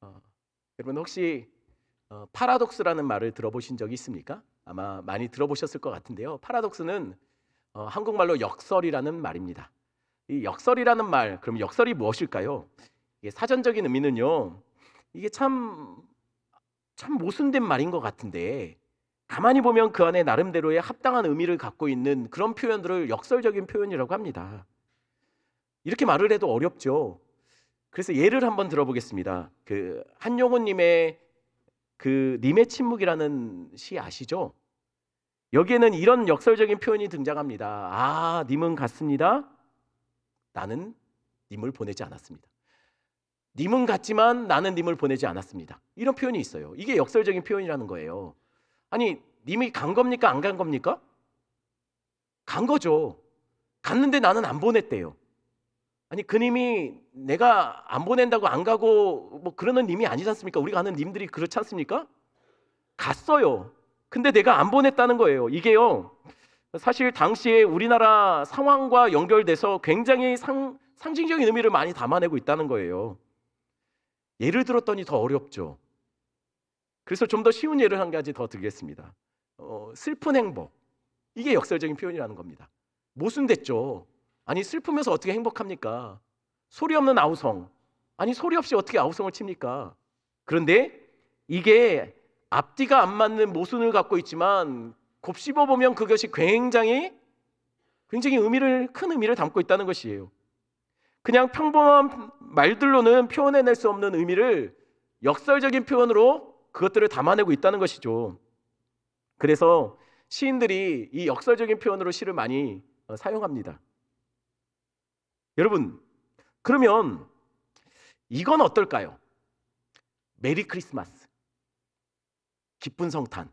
어, 여러분 혹시 파라독스라는 말을 들어보신 적이 있습니까? 아마 많이 들어보셨을 것 같은데요. 파라독스는 한국말로 역설이라는 말입니다. 이 역설이라는 말, 그럼 역설이 무엇일까요? 이게 사전적인 의미는요. 이게 참 모순된 말인 것 같은데 가만히 보면 그 안에 나름대로의 합당한 의미를 갖고 있는 그런 표현들을 역설적인 표현이라고 합니다. 이렇게 말을 해도 어렵죠. 그래서 예를 한번 들어보겠습니다. 그 한용운 님의 그 님의 침묵이라는 시 아시죠? 여기에는 이런 역설적인 표현이 등장합니다. 아, 님은 갔습니다. 나는 님을 보내지 않았습니다. 님은 갔지만 나는 님을 보내지 않았습니다. 이런 표현이 있어요. 이게 역설적인 표현이라는 거예요. 아니, 님이 간 겁니까? 안 간 겁니까? 간 거죠. 갔는데 나는 안 보냈대요. 아니, 그 님이 내가 안 보낸다고 안 가고 뭐 그러는 님이 아니지 않습니까? 우리가 아는 님들이 그렇지 않습니까? 갔어요. 근데 내가 안 보냈다는 거예요. 이게요. 사실 당시에 우리나라 상황과 연결돼서 굉장히 상징적인 의미를 많이 담아내고 있다는 거예요. 예를 들었더니 더 어렵죠. 그래서 좀 더 쉬운 예를 한 가지 더 드리겠습니다. 슬픈 행복. 이게 역설적인 표현이라는 겁니다. 모순됐죠. 아니, 슬프면서 어떻게 행복합니까? 소리 없는 아우성. 아니, 소리 없이 어떻게 아우성을 칩니까? 그런데 이게 앞뒤가 안 맞는 모순을 갖고 있지만 곱씹어 보면 그것이 굉장히 큰 의미를 담고 있다는 것이에요. 그냥 평범한 말들로는 표현해낼 수 없는 의미를 역설적인 표현으로 그것들을 담아내고 있다는 것이죠. 그래서 시인들이 이 역설적인 표현으로 시를 많이 사용합니다. 여러분, 그러면 이건 어떨까요? 메리 크리스마스, 기쁜 성탄.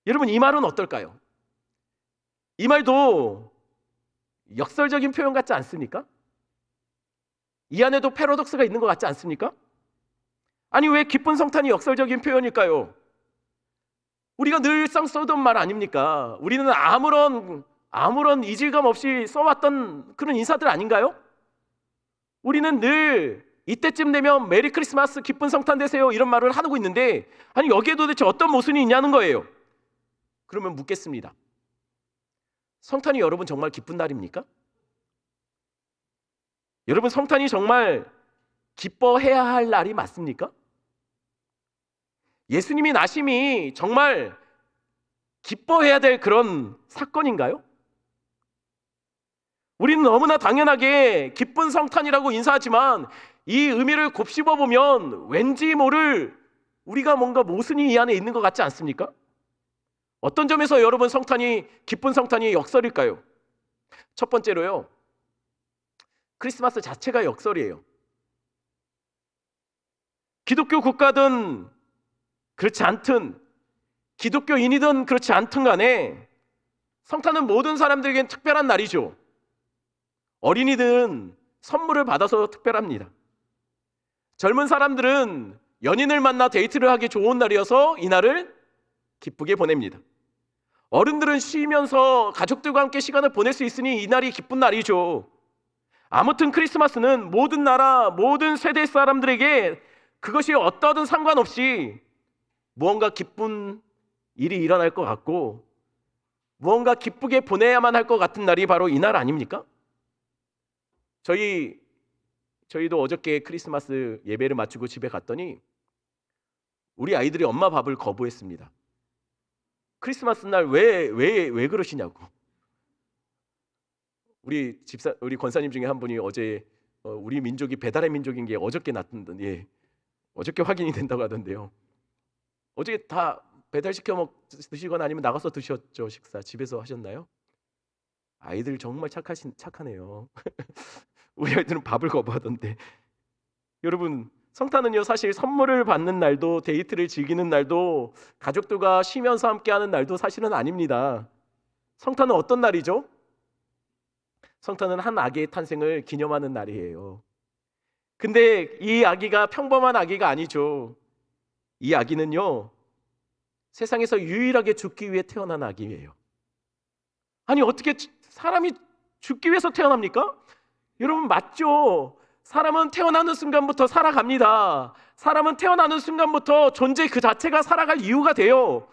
여러분, 이 말은 어떨까요? 이 말도 역설적인 표현 같지 않습니까? 이 안에도 패러독스가 있는 것 같지 않습니까? 아니, 왜 기쁜 성탄이 역설적인 표현일까요? 우리가 늘상 써던 말 아닙니까? 우리는 아무런 이질감 없이 써왔던 그런 인사들 아닌가요? 우리는 늘 이때쯤 되면 메리 크리스마스, 기쁜 성탄 되세요 이런 말을 하고 있는데, 아니 여기에 도대체 어떤 모순이 있냐는 거예요. 그러면 묻겠습니다. 성탄이 여러분 정말 기쁜 날입니까? 여러분, 성탄이 정말 기뻐해야 할 날이 맞습니까? 예수님이 나심이 정말 기뻐해야 될 그런 사건인가요? 우리는 너무나 당연하게 기쁜 성탄이라고 인사하지만 이 의미를 곱씹어 보면 왠지 모를 우리가 뭔가 모순이 이 안에 있는 것 같지 않습니까? 어떤 점에서 여러분 기쁜 성탄이 역설일까요? 첫 번째로요, 크리스마스 자체가 역설이에요. 기독교 국가든 그렇지 않든, 기독교인이든 그렇지 않든 간에 성탄은 모든 사람들에겐 특별한 날이죠. 어린이들은 선물을 받아서 특별합니다. 젊은 사람들은 연인을 만나 데이트를 하기 좋은 날이어서 이 날을 기쁘게 보냅니다. 어른들은 쉬면서 가족들과 함께 시간을 보낼 수 있으니 이 날이 기쁜 날이죠. 아무튼 크리스마스는 모든 나라, 모든 세대 사람들에게 그것이 어떠든 상관없이 무언가 기쁜 일이 일어날 것 같고 무언가 기쁘게 보내야만 할 것 같은 날이 바로 이 날 아닙니까? 저희도 어저께 크리스마스 예배를 마치고 집에 갔더니 우리 아이들이 엄마 밥을 거부했습니다. 크리스마스 날 왜 그러시냐고. 우리 권사님 중에 한 분이 어제 우리 민족이 배달의 민족인 게 어저께 어저께 확인이 된다고 하던데요. 어저께 다 배달시켜 드시거나 아니면 나가서 드셨죠? 식사 집에서 하셨나요? 아이들 정말 착하네요. 우리 아이들은 밥을 거부하던데. 여러분, 성탄은요 사실 선물을 받는 날도 데이트를 즐기는 날도 가족들과 쉬면서 함께하는 날도 사실은 아닙니다. 성탄은 어떤 날이죠? 성탄은 한 아기의 탄생을 기념하는 날이에요. 근데 이 아기가 평범한 아기가 아니죠. 이 아기는요 세상에서 유일하게 죽기 위해 태어난 아기예요. 아니 어떻게 사람이 죽기 위해서 태어납니까? 여러분 맞죠? 사람은 태어나는 순간부터 살아갑니다. 사람은 태어나는 순간부터 존재 그 자체가 살아갈 이유가 돼요.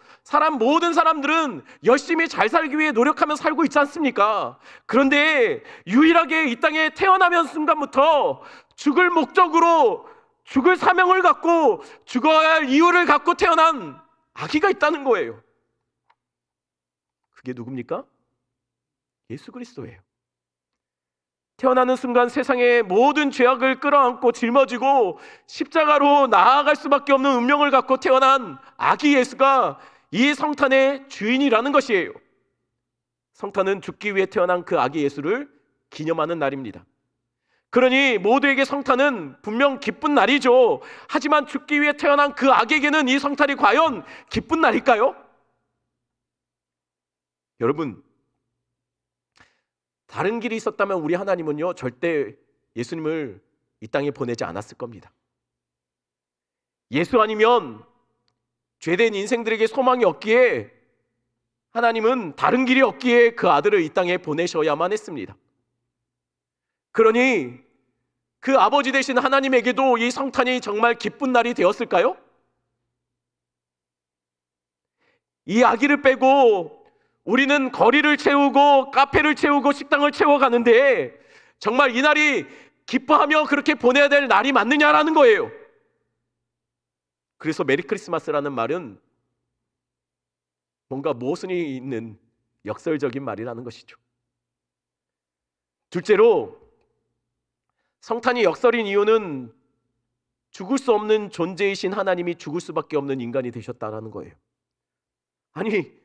모든 사람들은 열심히 잘 살기 위해 노력하며 살고 있지 않습니까? 그런데 유일하게 이 땅에 태어나면 순간부터 죽을 목적으로, 죽을 사명을 갖고, 죽어야 할 이유를 갖고 태어난 아기가 있다는 거예요. 그게 누굽니까? 예수 그리스도예요. 태어나는 순간 세상의 모든 죄악을 끌어안고 짊어지고 십자가로 나아갈 수밖에 없는 운명을 갖고 태어난 아기 예수가 이 성탄의 주인이라는 것이에요. 성탄은 죽기 위해 태어난 그 아기 예수를 기념하는 날입니다. 그러니 모두에게 성탄은 분명 기쁜 날이죠. 하지만 죽기 위해 태어난 그 아기에게는 이 성탄이 과연 기쁜 날일까요? 여러분, 다른 길이 있었다면 우리 하나님은요 절대 예수님을 이 땅에 보내지 않았을 겁니다. 예수 아니면 죄된 인생들에게 소망이 없기에 하나님은 다른 길이 없기에 그 아들을 이 땅에 보내셔야만 했습니다. 그러니 그 아버지 되신 하나님에게도 이 성탄이 정말 기쁜 날이 되었을까요? 이 아기를 빼고 우리는 거리를 채우고 카페를 채우고 식당을 채워가는데 정말 이 날이 기뻐하며 그렇게 보내야 될 날이 맞느냐라는 거예요. 그래서 메리 크리스마스라는 말은 뭔가 모순이 있는 역설적인 말이라는 것이죠. 둘째로, 성탄이 역설인 이유는 죽을 수 없는 존재이신 하나님이 죽을 수밖에 없는 인간이 되셨다라는 거예요. 아니,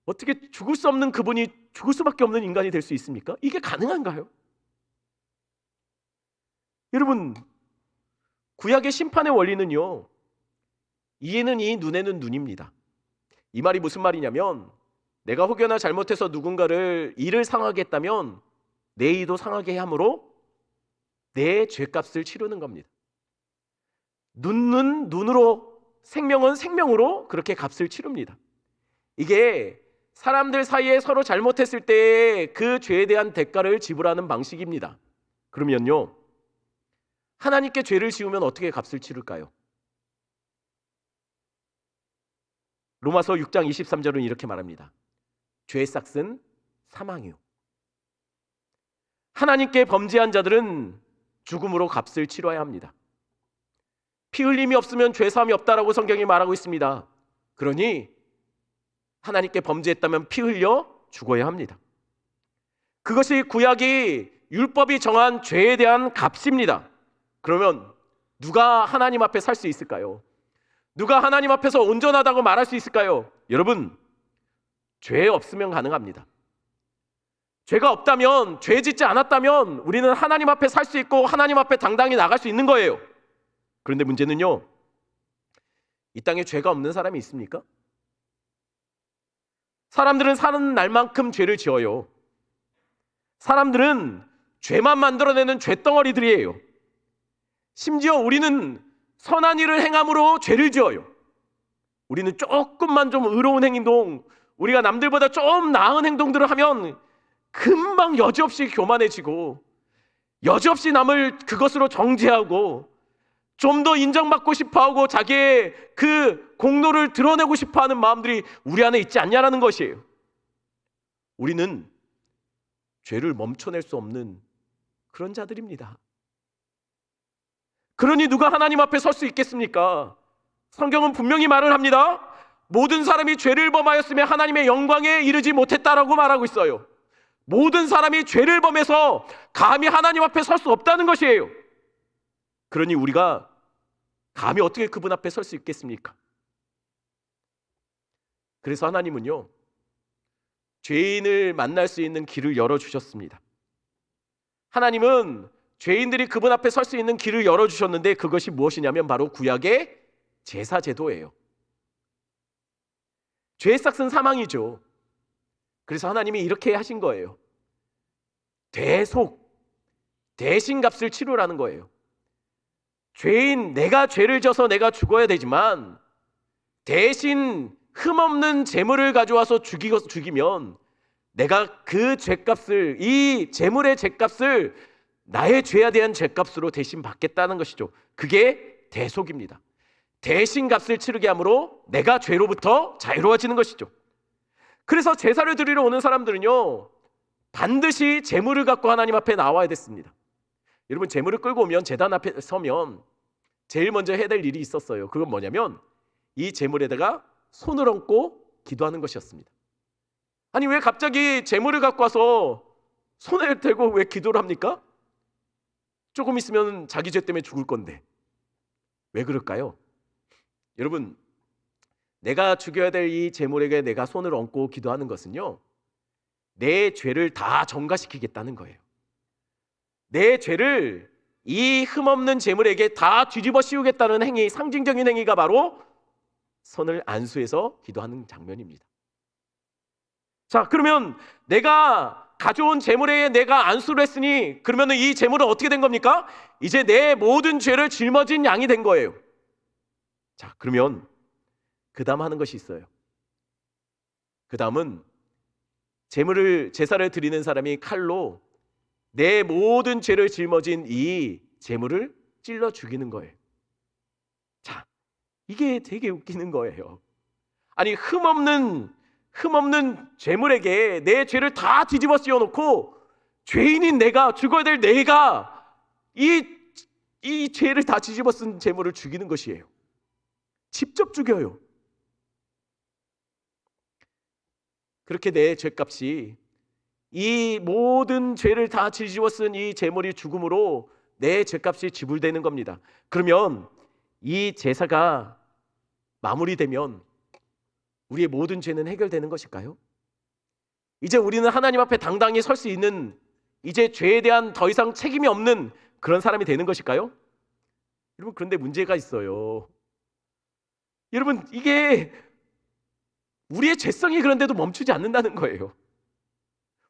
어떻게 죽을 수 없는 그분이 죽을 수밖에 없는 인간이 될 수 있습니까? 이게 가능한가요? 여러분, 구약의 심판의 원리는요, 이에는 이, 눈에는 눈입니다. 이 말이 무슨 말이냐면, 내가 혹여나 잘못해서 누군가를 이를 상하게 했다면 내 이도 상하게 함으로 내 죄값을 치르는 겁니다. 눈은 눈으로, 생명은 생명으로 그렇게 값을 치릅니다. 이게 사람들 사이에 서로 잘못했을 때 그 죄에 대한 대가를 지불하는 방식입니다. 그러면요, 하나님께 죄를 지으면 어떻게 값을 치를까요? 로마서 6장 23절은 이렇게 말합니다. 죄의 삭은 사망이요. 하나님께 범죄한 자들은 죽음으로 값을 치러야 합니다. 피 흘림이 없으면 죄 사함이 없다라고 성경이 말하고 있습니다. 그러니 하나님께 범죄했다면 피 흘려 죽어야 합니다. 그것이 구약이 율법이 정한 죄에 대한 값입니다. 그러면 누가 하나님 앞에 살 수 있을까요? 누가 하나님 앞에서 온전하다고 말할 수 있을까요? 여러분, 죄 없으면 가능합니다. 죄가 없다면, 죄 짓지 않았다면 우리는 하나님 앞에 살 수 있고 하나님 앞에 당당히 나갈 수 있는 거예요. 그런데 문제는요, 이 땅에 죄가 없는 사람이 있습니까? 사람들은 사는 날만큼 죄를 지어요. 사람들은 죄만 만들어내는 죄덩어리들이에요. 심지어 우리는 선한 일을 행함으로 죄를 지어요. 우리는 조금만 좀 의로운 행동, 우리가 남들보다 좀 나은 행동들을 하면 금방 여지없이 교만해지고 여지없이 남을 그것으로 정죄하고 좀 더 인정받고 싶어하고 자기의 그 공로를 드러내고 싶어하는 마음들이 우리 안에 있지 않냐라는 것이에요. 우리는 죄를 멈춰낼 수 없는 그런 자들입니다. 그러니 누가 하나님 앞에 설 수 있겠습니까? 성경은 분명히 말을 합니다. 모든 사람이 죄를 범하였으며 하나님의 영광에 이르지 못했다라고 말하고 있어요. 모든 사람이 죄를 범해서 감히 하나님 앞에 설 수 없다는 것이에요. 그러니 우리가 감히 어떻게 그분 앞에 설 수 있겠습니까? 그래서 하나님은요, 죄인을 만날 수 있는 길을 열어주셨습니다. 하나님은 죄인들이 그분 앞에 설 수 있는 길을 열어주셨는데 그것이 무엇이냐면 바로 구약의 제사제도예요. 죄의 삭은 사망이죠. 그래서 하나님이 이렇게 하신 거예요. 대신 값을 치르라는 거예요. 죄인, 내가 죄를 져서 내가 죽어야 되지만 대신 흠없는 재물을 가져와서 죽이면 내가 그 죄값을, 이 재물의 죄값을 나의 죄에 대한 죄값으로 대신 받겠다는 것이죠. 그게 대속입니다. 대신 값을 치르게 함으로 내가 죄로부터 자유로워지는 것이죠. 그래서 제사를 드리러 오는 사람들은요, 반드시 제물을 갖고 하나님 앞에 나와야 됐습니다. 여러분, 제물을 끌고 오면 제단 앞에 서면 제일 먼저 해야 될 일이 있었어요. 그건 뭐냐면 이 제물에다가 손을 얹고 기도하는 것이었습니다. 아니, 왜 갑자기 제물을 갖고 와서 손을 대고 왜 기도를 합니까? 조금 있으면 자기 죄 때문에 죽을 건데 왜 그럴까요? 여러분, 내가 죽여야 될 이 제물에게 내가 손을 얹고 기도하는 것은요, 내 죄를 다 전가시키겠다는 거예요. 내 죄를 이 흠없는 제물에게 다 뒤집어 씌우겠다는 행위, 상징적인 행위가 바로 손을 안수해서 기도하는 장면입니다. 자, 그러면 내가 가져온 제물에 내가 안수를 했으니 그러면 이 제물은 어떻게 된 겁니까? 이제 내 모든 죄를 짊어진 양이 된 거예요. 자, 그러면 그 다음 하는 것이 있어요. 그 다음은 제사를 드리는 사람이 칼로 내 모든 죄를 짊어진 이 제물을 찔러 죽이는 거예요. 자, 이게 되게 웃기는 거예요. 아니, 흠없는 제물에게 내 죄를 다 뒤집어 씌워놓고 죄인인 내가, 죽어야 될 내가 이 죄를 다 뒤집어 쓴 제물을 죽이는 것이에요. 직접 죽여요. 그렇게 내 죄값이, 이 모든 죄를 다 뒤집어 쓴 이 제물이 죽음으로 내 죄값이 지불되는 겁니다. 그러면 이 제사가 마무리되면 우리의 모든 죄는 해결되는 것일까요? 이제 우리는 하나님 앞에 당당히 설 수 있는, 이제 죄에 대한 더 이상 책임이 없는 그런 사람이 되는 것일까요? 여러분, 그런데 문제가 있어요. 여러분, 이게 우리의 죄성이 그런데도 멈추지 않는다는 거예요.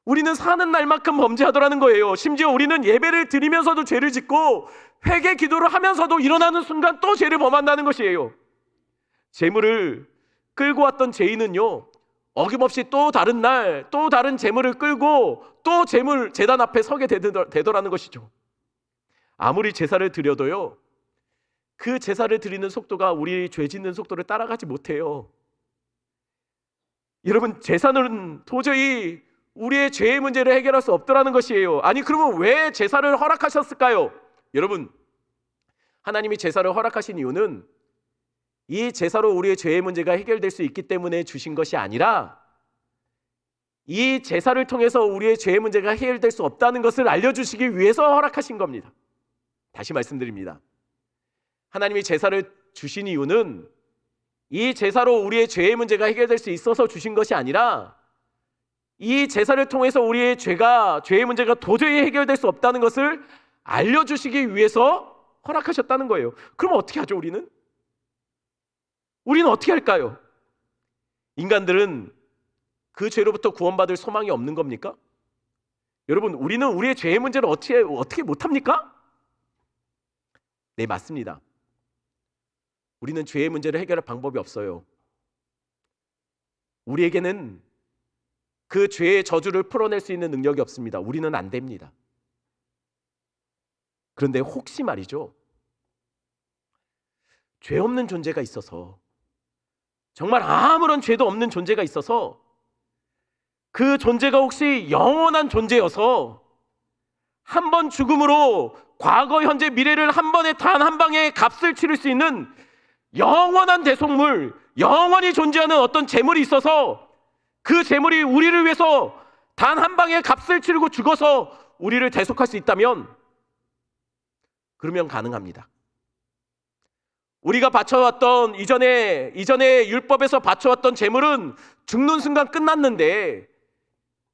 우리는 사는 날만큼 범죄하더라는 거예요. 심지어 우리는 예배를 드리면서도 죄를 짓고 회개 기도를 하면서도 일어나는 순간 또 죄를 범한다는 것이에요. 제물을 끌고 왔던 죄인은요, 어김없이 또 다른 날 또 다른 제물을 끌고 또 제단 앞에 서게 되더라는 것이죠. 아무리 제사를 드려도요, 그 제사를 드리는 속도가 우리 죄 짓는 속도를 따라가지 못해요. 여러분, 제사는 도저히 우리의 죄의 문제를 해결할 수 없더라는 것이에요. 아니, 그러면 왜 제사를 허락하셨을까요? 여러분, 하나님이 제사를 허락하신 이유는 이 제사로 우리의 죄의 문제가 해결될 수 있기 때문에 주신 것이 아니라 이 제사를 통해서 우리의 죄의 문제가 해결될 수 없다는 것을 알려주시기 위해서 허락하신 겁니다. 다시 말씀드립니다. 하나님이 제사를 주신 이유는 이 제사로 우리의 죄의 문제가 해결될 수 있어서 주신 것이 아니라 이 제사를 통해서 우리의 죄의 문제가 도저히 해결될 수 없다는 것을 알려주시기 위해서 허락하셨다는 거예요. 그럼 어떻게 하죠, 우리는? 우리는 어떻게 할까요? 인간들은 그 죄로부터 구원받을 소망이 없는 겁니까? 여러분, 우리는 우리의 죄의 문제를 어떻게 못합니까? 네, 맞습니다. 우리는 죄의 문제를 해결할 방법이 없어요. 우리에게는 그 죄의 저주를 풀어낼 수 있는 능력이 없습니다. 우리는 안 됩니다. 그런데 혹시 말이죠, 죄 없는 존재가 있어서, 정말 아무런 죄도 없는 존재가 있어서, 그 존재가 혹시 영원한 존재여서 한 번 죽음으로 과거, 현재, 미래를 한 번에 단 한 방에 값을 치를 수 있는 영원한 대속물, 영원히 존재하는 어떤 재물이 있어서 그 재물이 우리를 위해서 단 한 방에 값을 치르고 죽어서 우리를 대속할 수 있다면, 그러면 가능합니다. 우리가 바쳐왔던 이전에 율법에서 바쳐왔던 재물은 죽는 순간 끝났는데,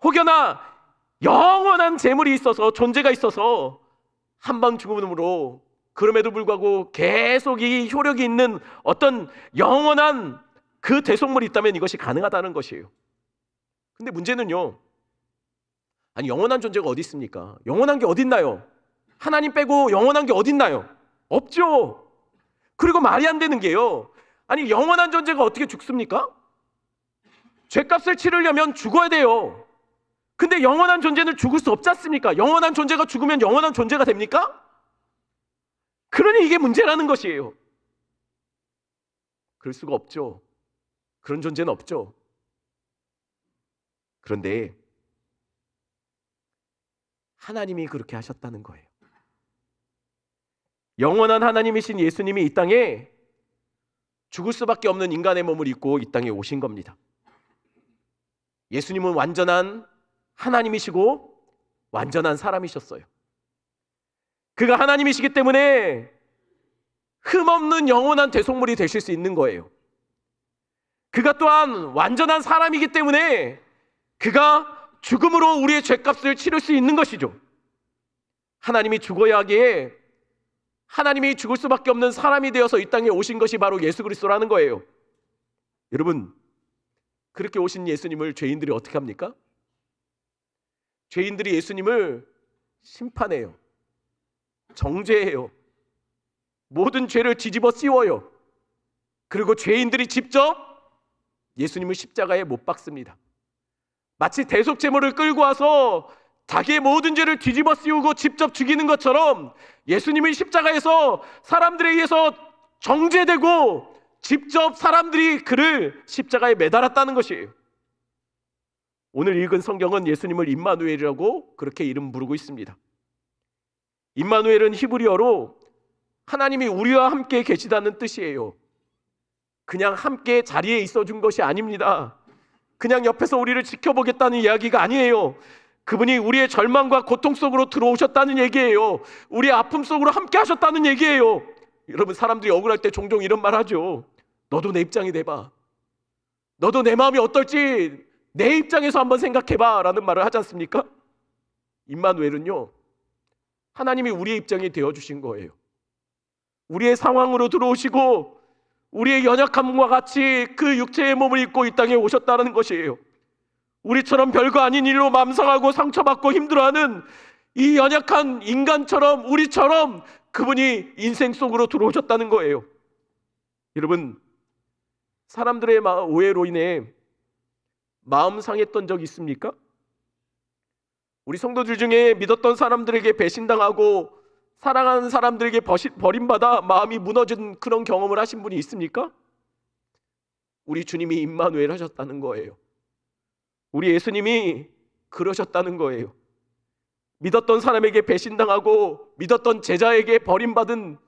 혹여나 영원한 재물이 있어서, 존재가 있어서 한 번 죽음으로 그럼에도 불구하고 계속 이 효력이 있는 어떤 영원한 그 대속물이 있다면 이것이 가능하다는 것이에요. 근데 문제는요, 아니, 영원한 존재가 어디 있습니까? 영원한 게 어디 있나요? 하나님 빼고 영원한 게 어디 있나요? 없죠. 그리고 말이 안 되는 게요, 아니, 영원한 존재가 어떻게 죽습니까? 죄값을 치르려면 죽어야 돼요. 근데 영원한 존재는 죽을 수 없지 않습니까? 영원한 존재가 죽으면 영원한 존재가 됩니까? 그러니 이게 문제라는 것이에요. 그럴 수가 없죠. 그런 존재는 없죠. 그런데 하나님이 그렇게 하셨다는 거예요. 영원한 하나님이신 예수님이 이 땅에 죽을 수밖에 없는 인간의 몸을 입고 이 땅에 오신 겁니다. 예수님은 완전한 하나님이시고 완전한 사람이셨어요. 그가 하나님이시기 때문에 흠없는 영원한 대속물이 되실 수 있는 거예요. 그가 또한 완전한 사람이기 때문에 그가 죽음으로 우리의 죄값을 치를 수 있는 것이죠. 하나님이 죽어야 하기에 하나님이 죽을 수밖에 없는 사람이 되어서 이 땅에 오신 것이 바로 예수 그리스도라는 거예요. 여러분, 그렇게 오신 예수님을 죄인들이 어떻게 합니까? 죄인들이 예수님을 심판해요. 정죄해요. 모든 죄를 뒤집어 씌워요. 그리고 죄인들이 직접 예수님을 십자가에 못 박습니다. 마치 대속제물을 끌고 와서 자기의 모든 죄를 뒤집어 씌우고 직접 죽이는 것처럼 예수님이 십자가에서 사람들에 의해서 정죄되고 직접 사람들이 그를 십자가에 매달았다는 것이에요. 오늘 읽은 성경은 예수님을 임마누엘이라고 그렇게 이름 부르고 있습니다. 임마누엘은 히브리어로 하나님이 우리와 함께 계시다는 뜻이에요. 그냥 함께 자리에 있어 준 것이 아닙니다. 그냥 옆에서 우리를 지켜보겠다는 이야기가 아니에요. 그분이 우리의 절망과 고통 속으로 들어오셨다는 얘기예요. 우리의 아픔 속으로 함께 하셨다는 얘기예요. 여러분, 사람들이 억울할 때 종종 이런 말 하죠. 너도 내 입장이 돼봐. 너도 내 마음이 어떨지 내 입장에서 한번 생각해봐 라는 말을 하지 않습니까? 임마누엘은요, 하나님이 우리의 입장이 되어주신 거예요. 우리의 상황으로 들어오시고 우리의 연약함과 같이 그 육체의 몸을 입고 이 땅에 오셨다는 것이에요. 우리처럼 별거 아닌 일로 마음 상하고 상처받고 힘들어하는 이 연약한 인간처럼, 우리처럼 그분이 인생 속으로 들어오셨다는 거예요. 여러분, 사람들의 오해로 인해 마음 상했던 적 있습니까? 우리 성도들 중에 믿었던 사람들에게 배신당하고 사랑하는 사람들에게 버림받아 마음이 무너진 그런 경험을 하신 분이 있습니까? 우리 주님이 임마누엘 하셨다는 거예요. 우리 예수님이 그러셨다는 거예요. 믿었던 사람에게 배신당하고 믿었던 제자에게 버림받은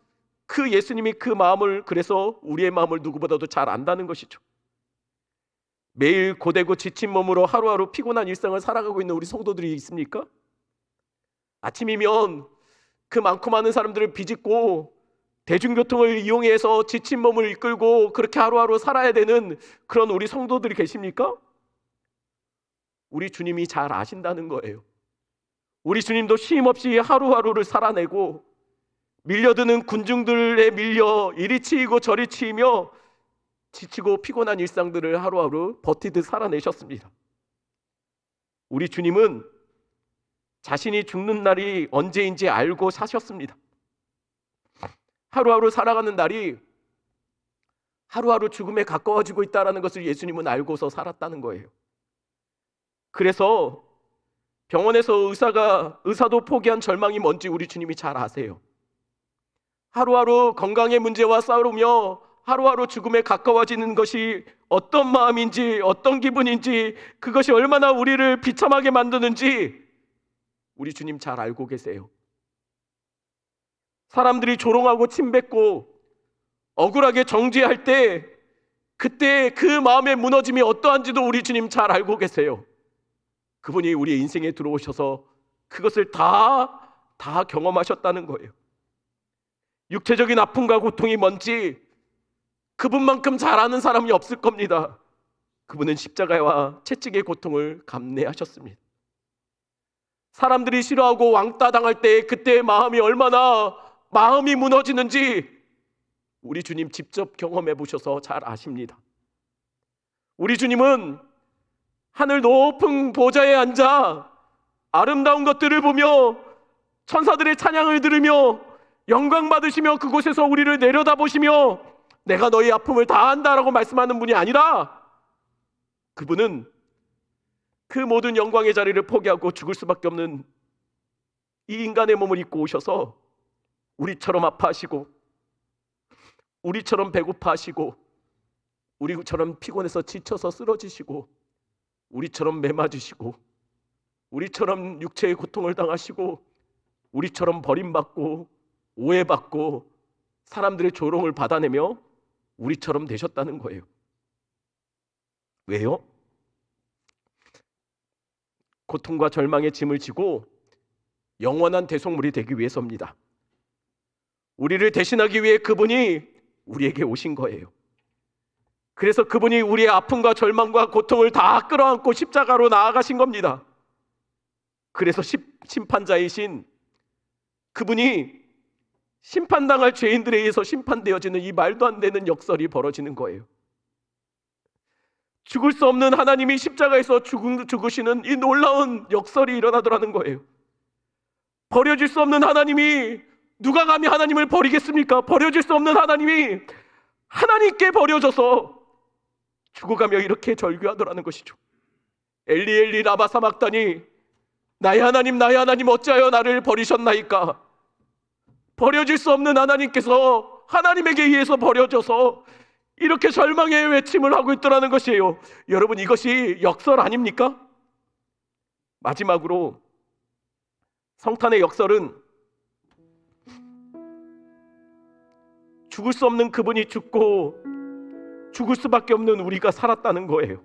그 예수님이 그 마음을, 그래서 우리의 마음을 누구보다도 잘 안다는 것이죠. 매일 고되고 지친 몸으로 하루하루 피곤한 일상을 살아가고 있는 우리 성도들이 있습니까? 아침이면 그 많고 많은 사람들을 비집고 대중교통을 이용해서 지친 몸을 이끌고 그렇게 하루하루 살아야 되는 그런 우리 성도들이 계십니까? 우리 주님이 잘 아신다는 거예요. 우리 주님도 쉼없이 하루하루를 살아내고 밀려드는 군중들에 밀려 이리 치이고 저리 치이며 지치고 피곤한 일상들을 하루하루 버티듯 살아내셨습니다. 우리 주님은 자신이 죽는 날이 언제인지 알고 사셨습니다. 하루하루 살아가는 날이 하루하루 죽음에 가까워지고 있다는 것을 예수님은 알고서 살았다는 거예요. 그래서 병원에서 의사도 포기한 절망이 뭔지 우리 주님이 잘 아세요. 하루하루 건강의 문제와 싸우며 하루하루 죽음에 가까워지는 것이 어떤 마음인지, 어떤 기분인지, 그것이 얼마나 우리를 비참하게 만드는지 우리 주님 잘 알고 계세요. 사람들이 조롱하고 침뱉고 억울하게 정죄할 때 그때 그 마음의 무너짐이 어떠한지도 우리 주님 잘 알고 계세요. 그분이 우리 인생에 들어오셔서 그것을 다 경험하셨다는 거예요. 육체적인 아픔과 고통이 뭔지 그분만큼 잘 아는 사람이 없을 겁니다. 그분은 십자가와 채찍의 고통을 감내하셨습니다. 사람들이 싫어하고 왕따 당할 때 그때의 마음이 얼마나 마음이 무너지는지 우리 주님 직접 경험해 보셔서 잘 아십니다. 우리 주님은 하늘 높은 보좌에 앉아 아름다운 것들을 보며 천사들의 찬양을 들으며 영광 받으시며 그곳에서 우리를 내려다보시며 내가 너희 아픔을 다 안다라고 말씀하는 분이 아니라 그분은 그 모든 영광의 자리를 포기하고 죽을 수밖에 없는 이 인간의 몸을 입고 오셔서 우리처럼 아파하시고, 우리처럼 배고파하시고, 우리처럼 피곤해서 지쳐서 쓰러지시고, 우리처럼 매맞으시고, 우리처럼 육체의 고통을 당하시고, 우리처럼 버림받고 오해받고 사람들의 조롱을 받아내며 우리처럼 되셨다는 거예요. 왜요? 고통과 절망의 짐을 지고 영원한 대속물이 되기 위해서입니다. 우리를 대신하기 위해 그분이 우리에게 오신 거예요. 그래서 그분이 우리의 아픔과 절망과 고통을 다 끌어안고 십자가로 나아가신 겁니다. 그래서 심판자이신 그분이 심판당할 죄인들에 의해서 심판되어지는 이 말도 안 되는 역설이 벌어지는 거예요. 죽을 수 없는 하나님이 십자가에서 죽으시는 이 놀라운 역설이 일어나더라는 거예요. 버려질 수 없는 하나님이 누가 감히 하나님을 버리겠습니까? 버려질 수 없는 하나님이 하나님께 버려져서 죽어가며 이렇게 절규하더라는 것이죠. 엘리 엘리 라마 사막다니, 나의 하나님 어찌하여 나를 버리셨나이까? 버려질 수 없는 하나님께서 하나님에게 의해서 버려져서 이렇게 절망의 외침을 하고 있더라는 것이에요. 여러분, 이것이 역설 아닙니까? 마지막으로 성탄의 역설은 죽을 수 없는 그분이 죽고 죽을 수밖에 없는 우리가 살았다는 거예요.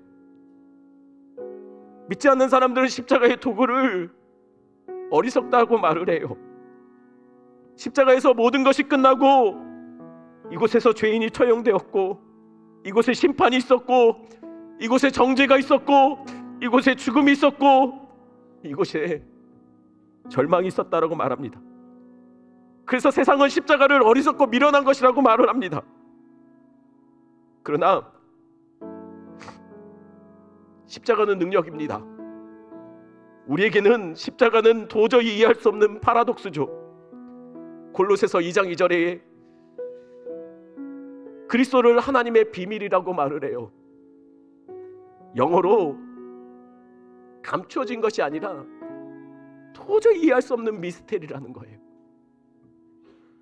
믿지 않는 사람들은 십자가의 도구를 어리석다고 말을 해요. 십자가에서 모든 것이 끝나고 이곳에서 죄인이 처형되었고, 이곳에 심판이 있었고, 이곳에 정죄가 있었고, 이곳에 죽음이 있었고, 이곳에 절망이 있었다라고 말합니다. 그래서 세상은 십자가를 어리석고 미련한 것이라고 말을 합니다. 그러나 십자가는 능력입니다. 우리에게는 십자가는 도저히 이해할 수 없는 파라독스죠. 골로새서 2장 2절에 그리스도를 하나님의 비밀이라고 말을 해요. 영어로 감추어진 것이 아니라 도저히 이해할 수 없는 미스테리라는 거예요.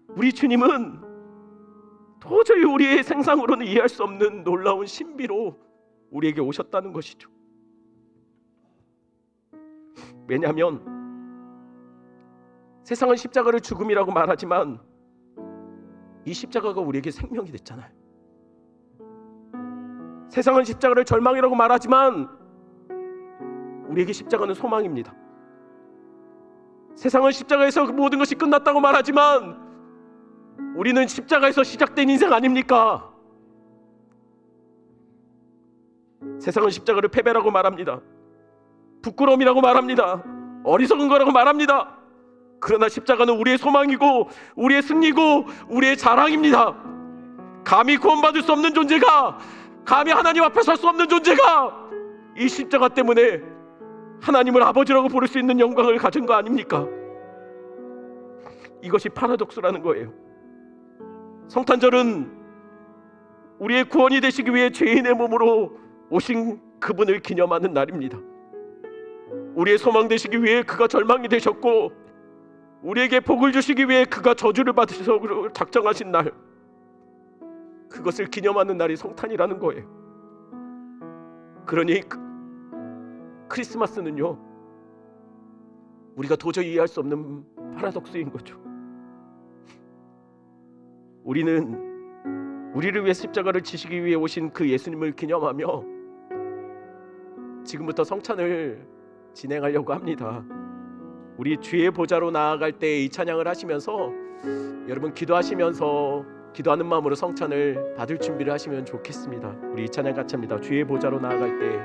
우리 주님은 도저히 우리의 생상으로는 이해할 수 없는 놀라운 신비로 우리에게 오셨다는 것이죠. 왜냐하면 세상은 십자가를 죽음이라고 말하지만 이 십자가가 우리에게 생명이 됐잖아요. 세상은 십자가를 절망이라고 말하지만 우리에게 십자가는 소망입니다. 세상은 십자가에서 모든 것이 끝났다고 말하지만 우리는 십자가에서 시작된 인생 아닙니까? 세상은 십자가를 패배라고 말합니다. 부끄러움이라고 말합니다. 어리석은 거라고 말합니다. 그러나 십자가는 우리의 소망이고 우리의 승리고 우리의 자랑입니다. 감히 구원받을 수 없는 존재가, 감히 하나님 앞에 설 수 없는 존재가 이 십자가 때문에 하나님을 아버지라고 부를 수 있는 영광을 가진 거 아닙니까? 이것이 파라독스라는 거예요. 성탄절은 우리의 구원이 되시기 위해 죄인의 몸으로 오신 그분을 기념하는 날입니다. 우리의 소망 되시기 위해 그가 절망이 되셨고, 우리에게 복을 주시기 위해 그가 저주를 받으셔서 작정하신 날, 그것을 기념하는 날이 성탄이라는 거예요. 그러니 크리스마스는요, 우리가 도저히 이해할 수 없는 파라독스인 거죠. 우리는 우리를 위해 십자가를 지시기 위해 오신 그 예수님을 기념하며 지금부터 성찬을 진행하려고 합니다. 우리 주의 보좌로 나아갈 때 이 찬양을 하시면서 여러분 기도하시면서 기도하는 마음으로 성찬을 받을 준비를 하시면 좋겠습니다. 우리 이 찬양 같이 합니다. 주의 보좌로 나아갈 때